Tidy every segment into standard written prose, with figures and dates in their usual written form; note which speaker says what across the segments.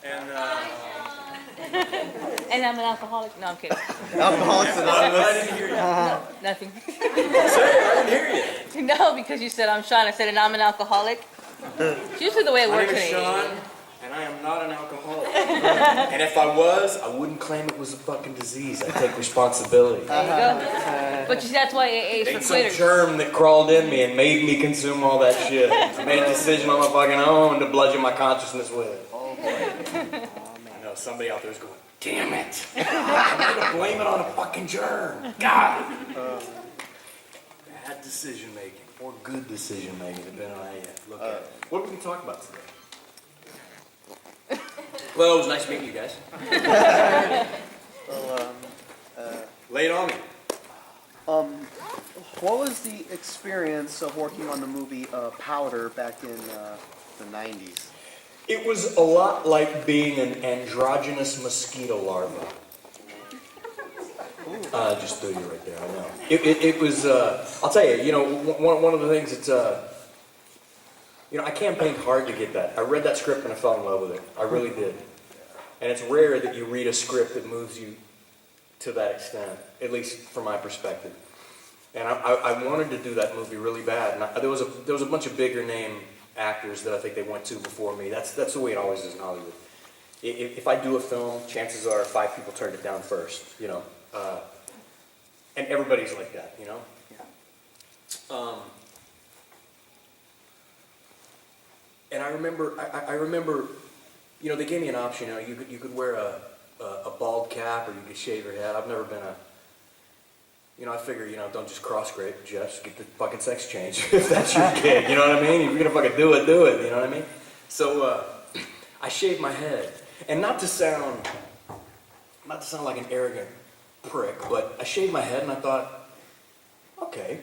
Speaker 1: And
Speaker 2: And I'm an alcoholic. No, I'm kidding.
Speaker 3: Alcoholics Anonymous.
Speaker 1: I didn't hear you.
Speaker 2: No, nothing.
Speaker 1: Say it, I didn't hear you.
Speaker 2: No, because you said I'm Sean. I said, and I'm an alcoholic. It's usually the way it
Speaker 1: My
Speaker 2: works
Speaker 1: name is
Speaker 2: in
Speaker 1: Sean,
Speaker 2: AA.
Speaker 1: and I am not an alcoholic. And if I was, I wouldn't claim it was a fucking disease. I take responsibility.
Speaker 2: There you go. But you see, that's why AA is
Speaker 1: Ain't
Speaker 2: for
Speaker 1: some
Speaker 2: quitters.
Speaker 1: germ that crawled in me and made me consume all that shit. I made a decision on my fucking own to bludgeon my consciousness with it.
Speaker 3: Oh boy.
Speaker 1: I know somebody out there is going, damn it. I'm going to blame it on a fucking germ. God. Bad decision making, or good decision making, depending on how you look at it. What are we going to talk about today? Well, it was nice meeting you guys. Lay it on me.
Speaker 3: What was the experience of working on the movie Powder back in the 90s?
Speaker 1: It was a lot like being an androgynous mosquito larva. Just threw you right there, I know. It was, I'll tell you, you know, one of the things that's, you know, I campaigned hard to get that. I read that script and I fell in love with it. I really did. And it's rare that you read a script that moves you to that extent, at least from my perspective. And I wanted to do that movie really bad. And there was a bunch of bigger name actors that I think they went to before me. That's the way it always is in Hollywood. If I do a film, chances are 5 people turned it down first, you know. And everybody's like that, you know. And I remember, you know, they gave me an option. You know, you could wear a bald cap or you could shave your head. I've never been a, you know, I figure, you know, don't just cross-grape, just get the fucking sex change if that's your gig. You know what I mean? If you're gonna fucking do it, do it. You know what I mean? So I shaved my head, and not to sound like an arrogant prick, but I shaved my head and I thought, okay,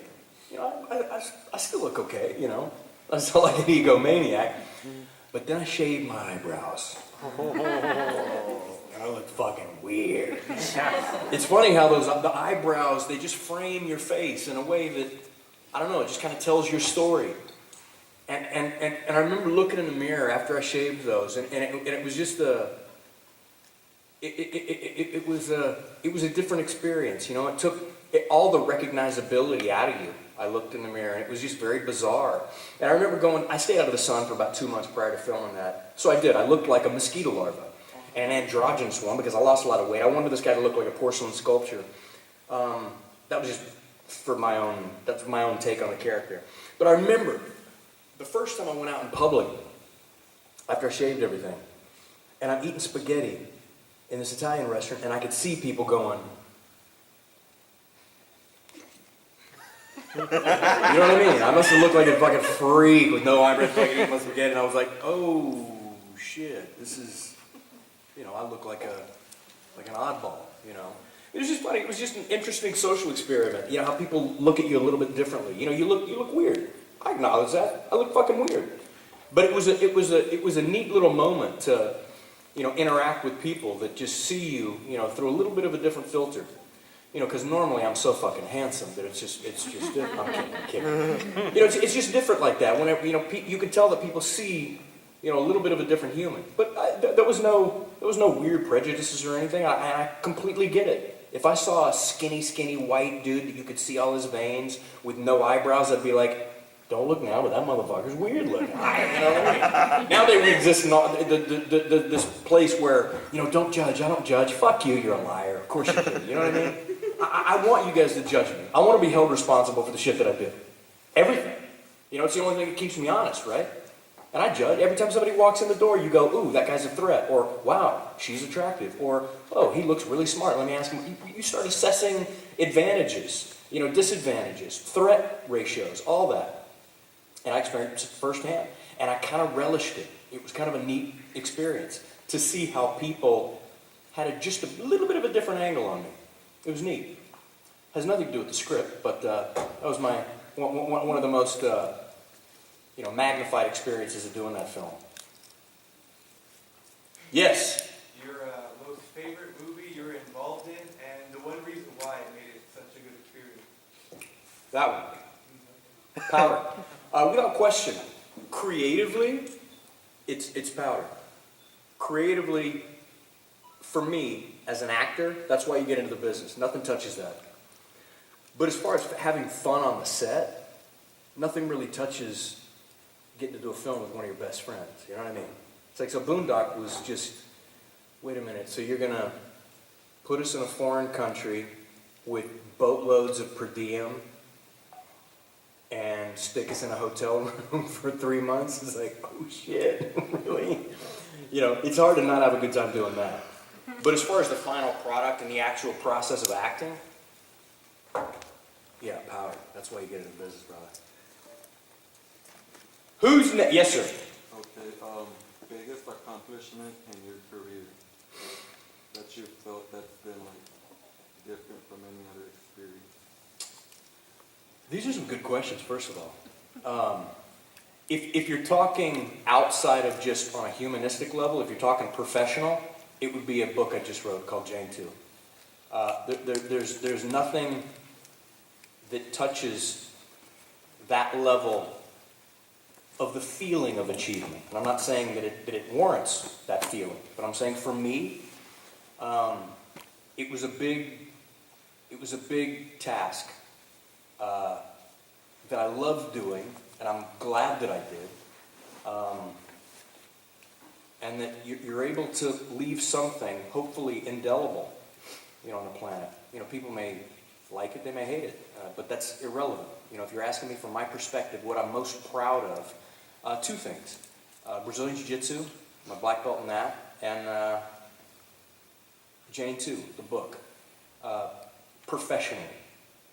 Speaker 1: you know, I still look okay, you know. I sound like an egomaniac. But then I shaved my eyebrows. And I look fucking weird. It's funny how the eyebrows, they just frame your face in a way that, I don't know, it just kind of tells your story. And I remember looking in the mirror after I shaved those, and it was just it was a different experience, you know. It took all the recognizability out of you. I looked in the mirror and it was just very bizarre. And I remember I stayed out of the sun for about 2 months prior to filming that. So I did. I looked like a mosquito larva, and an androgynous one because I lost a lot of weight. I wanted this guy to look like a porcelain sculpture. That was just that's my own take on the character. But I remember the first time I went out in public after I shaved everything, and I'm eating spaghetti in this Italian restaurant, and I could see people going, you know what I mean? I must have looked like a fucking freak with no eyebrows, fucking eating my spaghetti, and I was like, oh shit, this is, you know, I look like an oddball, you know. It was just funny. It was just an interesting social experiment. You know how people look at you a little bit differently. You know, you look weird. I acknowledge that. I look fucking weird. But it was a neat little moment to, you know, interact with people that just see you, you know, through a little bit of a different filter. You know, because normally I'm so fucking handsome that it's just different. I'm kidding. You know, it's just different like that. Whenever, you know, you can tell that people see, you know, a little bit of a different human. But there was no weird prejudices or anything. I completely get it. If I saw a skinny white dude that you could see all his veins with no eyebrows, I'd be like, don't look now, but that motherfucker's weird looking. You know what I mean? Now they exist in this place where, you know, don't judge, I don't judge. Fuck you, you're a liar. Of course you do. You know what I mean? I want you guys to judge me. I want to be held responsible for the shit that I do. Everything. You know, it's the only thing that keeps me honest, right? And I judge. Every time somebody walks in the door, you go, ooh, that guy's a threat. Or, wow, she's attractive. Or, oh, he looks really smart. Let me ask him. You start assessing advantages, you know, disadvantages, threat ratios, all that. And I experienced it firsthand. And I kind of relished it. It was kind of a neat experience to see how people had just a little bit of a different angle on me. It was neat. Has nothing to do with the script, but that was my one of the most you know, magnified experiences of doing that film. Yes.
Speaker 4: Your most favorite movie you're involved in, and the one reason why it made it such a good experience.
Speaker 1: That one. Powder. Without question, creatively, it's Powder. creatively, for me, as an actor, that's why you get into the business. Nothing touches that. But as far as having fun on the set, nothing really touches getting to do a film with one of your best friends. You know what I mean? It's like, so Boondock was just, wait a minute, so you're going to put us in a foreign country with boatloads of per diem and stick us in a hotel room for 3 months? It's like, oh shit, really? You know, it's hard to not have a good time doing that. But as far as the final product and the actual process of acting, yeah, power. That's why you get into business, brother. Who's next? Yes, sir.
Speaker 5: Okay, biggest accomplishment in your career that you felt that's been like different from any other experience?
Speaker 1: These are some good questions, first of all. If you're talking outside of just on a humanistic level, if you're talking professional, it would be a book I just wrote called Jane 2. There's nothing that touches that level of the feeling of achievement. And I'm not saying that it warrants that feeling, but I'm saying for me, it was a big task that I loved doing, and I'm glad that I did. And that you're able to leave something, hopefully indelible, on the planet. People may like it, they may hate it, but that's irrelevant. If you're asking me from my perspective, what I'm most proud of, two things. Brazilian Jiu-Jitsu, my black belt in that, and Jane 2, the book. Professionally,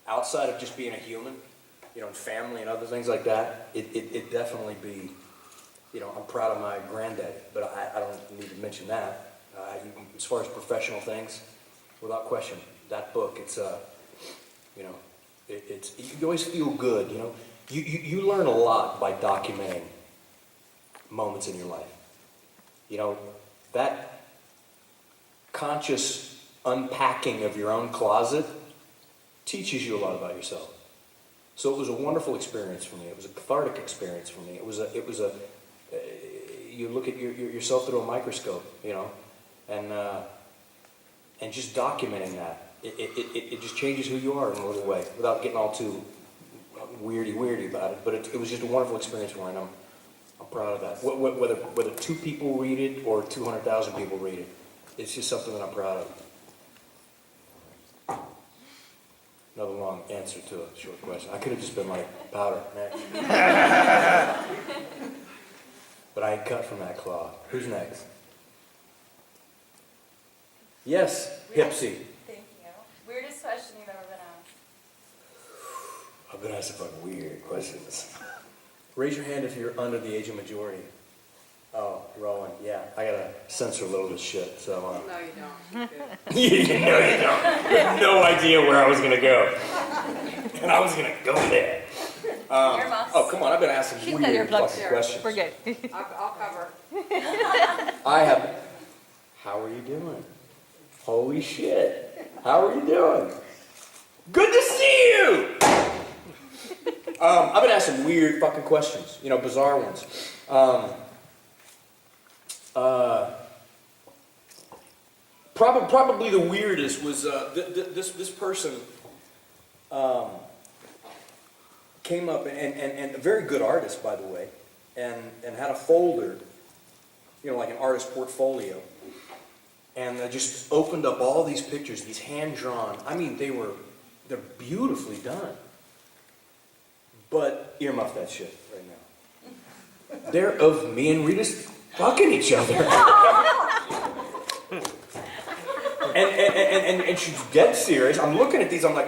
Speaker 1: outside of just being a human, and family and other things like that, it definitely be, I'm proud of my granddaddy, but I don't need to mention that. As far as professional things, without question, that book, it's you always feel good, You learn a lot by documenting moments in your life. That conscious unpacking of your own closet teaches you a lot about yourself. So it was a wonderful experience for me. It was a cathartic experience for me. It was a you look at yourself through a microscope, and just documenting that. It just changes who you are in a little way, without getting all too weirdy about it. But it was just a wonderful experience for me, and I'm proud of that. Whether 2 people read it or 200,000 people read it, it's just something that I'm proud of. Another long answer to a short question. I could have just been like, powder, next. But I ain't cut from that cloth. Who's next? Yes, Hipsy.
Speaker 6: Thank you. Weirdest question you've ever been asked?
Speaker 1: I've been asked some fucking weird questions. Raise your hand if you're under the age of majority. Oh, Rowan, yeah. I gotta censor a little bit of shit, so...
Speaker 7: No, you don't.
Speaker 1: No, you don't. You had no idea where I was gonna go. And I was gonna go there. Oh, come on, I've been asking
Speaker 2: She's got
Speaker 1: weird
Speaker 2: earplugs.
Speaker 1: fucking questions.
Speaker 2: We're good.
Speaker 7: I'll cover.
Speaker 1: I have... How are you doing? Holy shit. How are you doing? Good to see you! I've been asked some weird fucking questions. Bizarre ones. Probably the weirdest was this person came up and a very good artist, by the way, and had a folder, like an artist portfolio, and just opened up all these pictures, these hand drawn. I mean, they're beautifully done. But earmuff that shit right now. They're of me and Rita fucking each other. and she's dead serious. I'm looking at these, I'm like,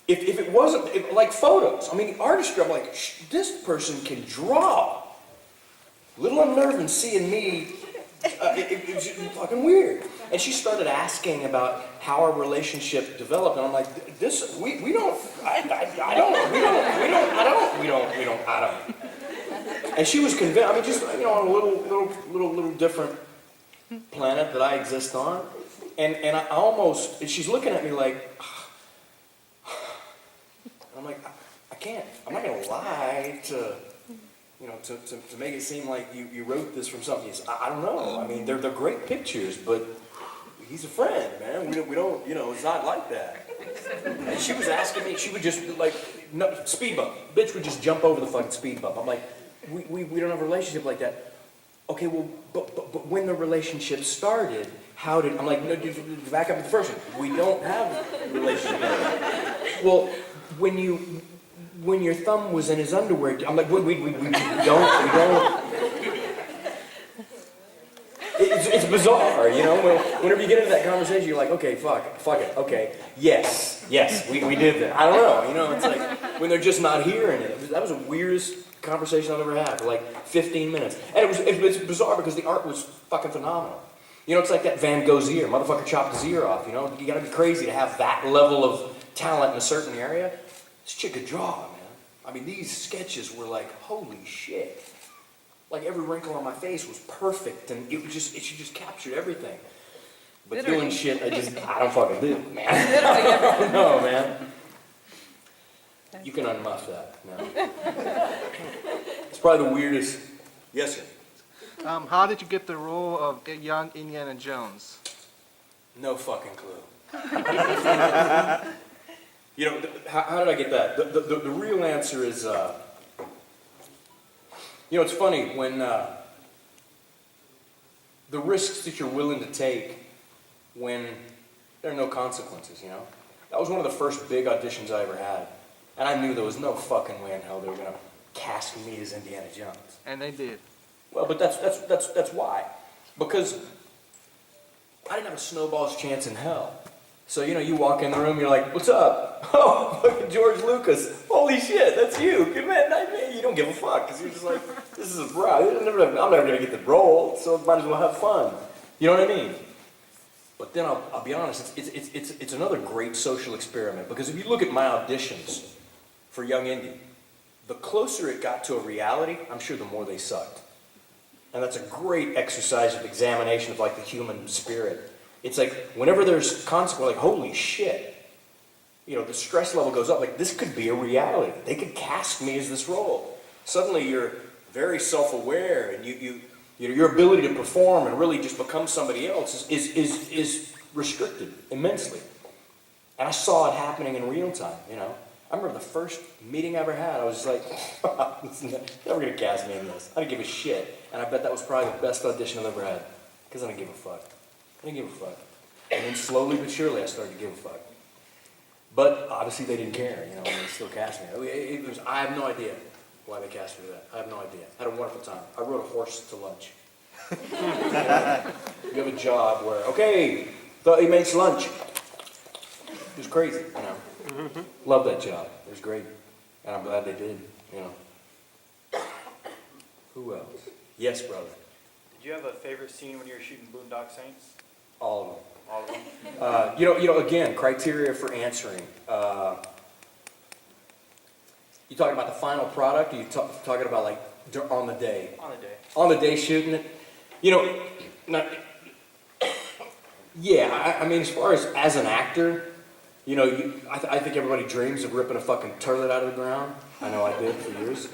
Speaker 1: if it wasn't, like photos, I mean, the artistry, I'm like, this person can draw. A little unnerving seeing me, it was just fucking weird. And she started asking about how our relationship developed, and I'm like, we don't. And she was convinced. I mean, just on a little different planet that I exist on, and I almost. And she's looking at me like, and I'm like, I can't. I'm not gonna lie to to make it seem like you wrote this from something. I don't know. I mean, they're great pictures, but he's a friend, man. We don't, it's not like that. And she was asking me, she would just like, no, speed bump. Bitch would just jump over the fucking speed bump. I'm like, we don't have a relationship like that. Okay, well, but when the relationship started, I'm like, no, back up to the first one. We don't have a relationship like that. Well, when your thumb was in his underwear, I'm like, we don't. It's bizarre, whenever you get into that conversation, you're like, okay, fuck it, okay, yes, we did that. I don't know, it's like, when they're just not hearing it. That was the weirdest conversation I've ever had for like 15 minutes. And it's bizarre because the art was fucking phenomenal. It's like that Van Gogh's ear. Motherfucker chopped his ear off, You gotta be crazy to have that level of talent in a certain area. This chick could draw, man. I mean, these sketches were like, holy shit. Like every wrinkle on my face was perfect, and she just captured everything. But
Speaker 2: Literally.
Speaker 1: doing shit, I don't fucking do, man. I don't know, man. You can unmuff that now. It's probably the weirdest. Yes, sir.
Speaker 8: How did you get the role of young Indiana Jones?
Speaker 1: No fucking clue. How did I get that? The real answer is, it's funny when the risks that you're willing to take when there are no consequences, That was one of the first big auditions I ever had. And I knew there was no fucking way in hell they were going to cast me as Indiana Jones.
Speaker 8: And they did.
Speaker 1: Well, but that's why. Because I didn't have a snowball's chance in hell. So, you walk in the room, you're like, what's up? Oh, fucking George Lucas. Holy shit, that's you. Good man, not me. You don't give a fuck. Because you're just like, this is, bro, I'm never going to get the role, so might as well have fun. You know what I mean? But then I'll be honest, it's another great social experiment. Because if you look at my auditions for Young Indy, the closer it got to a reality, I'm sure the more they sucked. And that's a great exercise of examination of like the human spirit. It's like whenever there's consequence, like holy shit, the stress level goes up. Like this could be a reality. They could cast me as this role. Suddenly you're very self-aware, and your ability to perform and really just become somebody else is restricted immensely. And I saw it happening in real time. I remember the first meeting I ever had, I was just like, never gonna cast me in this. I didn't give a shit. And I bet that was probably the best audition I've ever had. Because I didn't give a fuck. And then slowly but surely I started to give a fuck. But obviously they didn't care, and they still cast me. I have no idea why they cast me that. I have no idea. I had a wonderful time. I rode a horse to lunch. You have a job where, okay, 30 minutes lunch. It was crazy, Love that job. It was great. And I'm glad they did, Who else? Yes, brother.
Speaker 9: Did you have a favorite scene when you were shooting Boondock Saints?
Speaker 1: All of them.
Speaker 9: All of them?
Speaker 1: Again, criteria for answering. You talking about the final product, or you talking about like on the day?
Speaker 9: On the day.
Speaker 1: On the day shooting it? I mean, as far as an actor, I think everybody dreams of ripping a fucking turlet out of the ground. I know I did for years.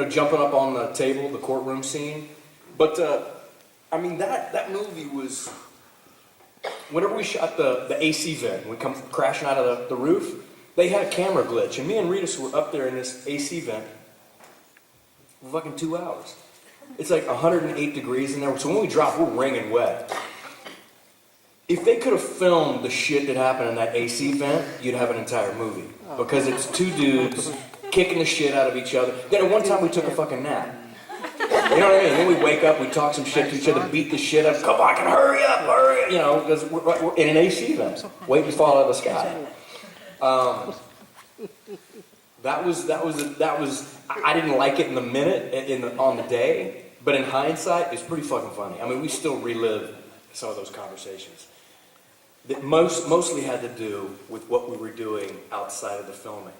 Speaker 1: Jumping up on the table, the courtroom scene. But, I mean, that movie was, whenever we shot the AC vent, we come crashing out of the roof, they had a camera glitch. And me and Rita were up there in this AC vent for fucking 2 hours. It's like 108 degrees in there. So when we drop, we're wringing wet. If they could have filmed the shit that happened in that AC vent, you'd have an entire movie. Because it's two dudes kicking the shit out of each other. Then at one time we took a fucking nap. You know what I mean? Then we wake up, we talk some shit to each other, beat the shit up. Come on, hurry up. Because we're in an AC vent, waiting to fall out of the sky. That was. I didn't like it in the minute, on the day, but in hindsight, it's pretty fucking funny. I mean, we still relive some of those conversations. That mostly had to do with what we were doing outside of the filming.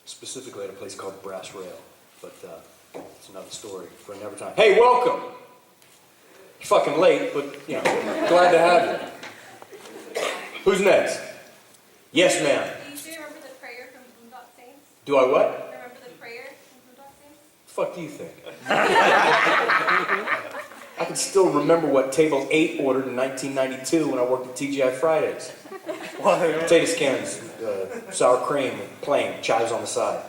Speaker 1: Specifically at a place called Brass Rail. But it's another story for another time. Hey, welcome! You're fucking late, but, glad to have you. Who's next? Yes, ma'am.
Speaker 6: Do you remember the prayer from Boondock Saints?
Speaker 1: Do I what?
Speaker 6: Remember the prayer from Boondock Saints?
Speaker 1: fuck do you think? I can still remember what Table 8 ordered in 1992 when I worked at TGI Fridays. Potato skins, sour cream, plain, chives on the side.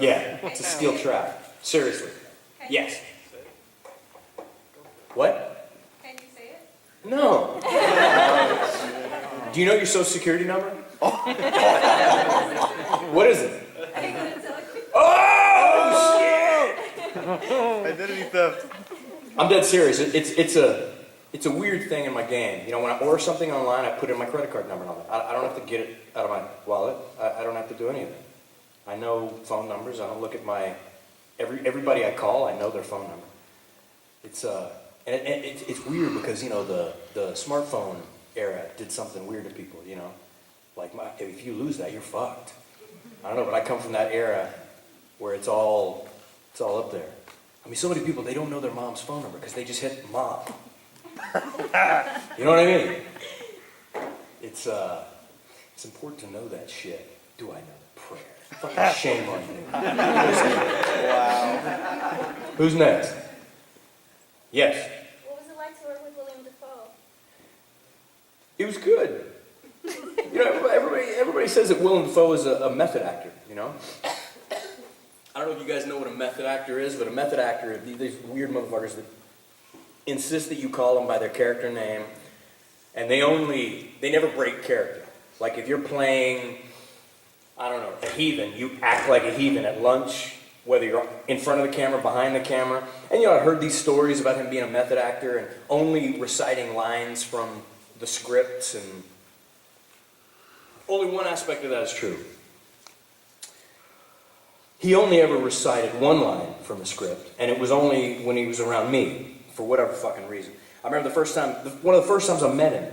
Speaker 1: Yeah, it's a steel trap. Seriously. Yes. What?
Speaker 6: Can you say it?
Speaker 1: No. Do you know your social security number? What is it?
Speaker 6: I'm gonna tell you.
Speaker 1: Oh, shit!
Speaker 3: Identity theft.
Speaker 1: I'm dead serious. It's a weird thing in my game. You know, when I order something online, I put in my credit card number and all that. I don't have to get it out of my wallet. I don't have to do any of it. I know phone numbers. I don't look at my everybody I call. I know their phone number. It's it's weird because you know the smartphone era did something weird to people. You know, like if you lose that, you're fucked. I don't know, but I come from that era where it's all up there. I mean, so many people, they don't know their mom's phone number because they just hit mom. You know what I mean? It's important to know that shit. Do I know the prayer? Fucking shame on you.
Speaker 3: Wow.
Speaker 1: Who's next? Yes.
Speaker 6: What was it like to work with William Dafoe?
Speaker 1: It was good. You know, everybody says that Willem Dafoe is a method actor, you know? I don't know if you guys know what a method actor is, but a method actor, these weird motherfuckers that insist that you call them by their character name, and they never break character. Like if you're playing, I don't know, a heathen, you act like a heathen at lunch, whether you're in front of the camera, behind the camera. And you know, I heard these stories about him being a method actor and only reciting lines from the scripts, and only one aspect of that is true. He only ever recited one line from the script, and it was only when he was around me, for whatever fucking reason. I remember one of the first times I met him,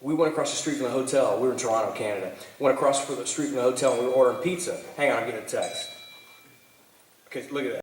Speaker 1: we went across the street from the hotel. We were in Toronto, Canada. Went across the street from the hotel and we were ordering pizza. Hang on, I'm getting a text. Okay, look at that.